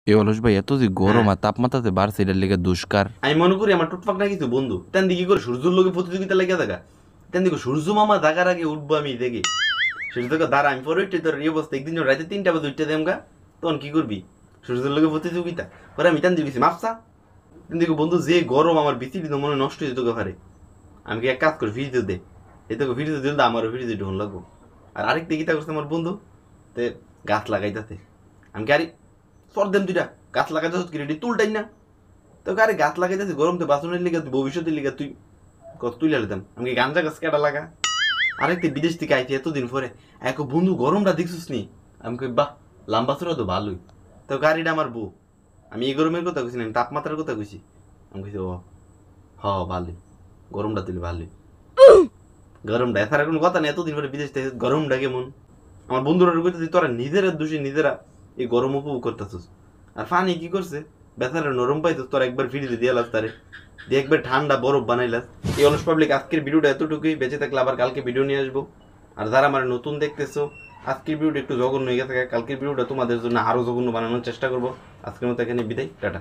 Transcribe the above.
এ অলস ভাই এত যে গরম আর তাপমাত্রাতে বাড়ছে এটার লেগে দুষ্কার। আমি মনে করি আমার টুটপাক না কিছু বন্ধু তেন দিকে করে সূর্যের লোকে প্রতিযোগিতা লেগে থাকা তেন দিকে সূর্য মামা থাকার আগে উঠবো আমি দেখে সূর্য থেকে দাঁড়া আমি পরে উঠে তোর এই অবস্থা একদিন রাতে 3টা বাজে উঠতে দেমগা তখন কি করবি সূর্যের লোকে প্রতিযোগিতা পরে আমি তেন দিকে মাপসা তেন দিকে বন্ধু যে গরম আমার বিচিটি তো মনে নষ্ট হয়ে যেত পারে আমি কি এক কাজ করি ফ্রিজে দে এই তোকে ফ্রিজে দিল আমারও ফ্রিজে ঢোন লাগবো আর আরেকটা গীতা করছে আমার বন্ধু তে গাছ লাগাইতেছে আমি কি আরে সর দেম দুইটা গাছ লাগাইতেছ কি রেডি তুলটাই না তো আরে গাছ লাগাইতেছি গরম তো বাঁচনের লিগা তুই ভবিষ্যতের লিগা তুই কত তুই লাগাতাম আমি কি গাঞ্জা গাছ কেটা লাগা আরেকটা বিদেশ থেকে আইছি এতদিন পরে এক বন্ধু গরমটা দেখছিস নি আমি কই বাহ লাম্বা চূড়া তো ভালোই তো গাড়িটা আমার বউ আমি এই গরমের কথা কইছি না আমি তাপমাত্রার কথা কইছি আমি কইছি ও হ ভালোই গরমটা তুই ভালোই গরমটা এছাড়া কোনো কথা নেই এতদিন পরে বিদেশ থেকে গরমটা কেমন আমার বন্ধুরা কইতেছি তোরা নিজেরা দোষী নিজেরা এই গরম উপভোগ করতেছিস আর ফানি কি করছে বেচারা নরম পাইতো তোর একবার ফিরিয়ে দিয়ে লাস তারে দিয়ে একবার ঠান্ডা বরফ বানাইলাস এই অলস পাবলিক আজকের ভিডিওটা এতটুকুই বেঁচে থাকলে আবার কালকে ভিডিও নিয়ে আসবো আর যারা আমার নতুন দেখতেছো আজকের ভিডিওটা একটু জঘন্য হয়ে গেছে কালকের ভিডিওটা তোমাদের জন্য আরো জঘন্য বানানোর চেষ্টা করবো আজকের মতো এখানে বিদায় টাটা।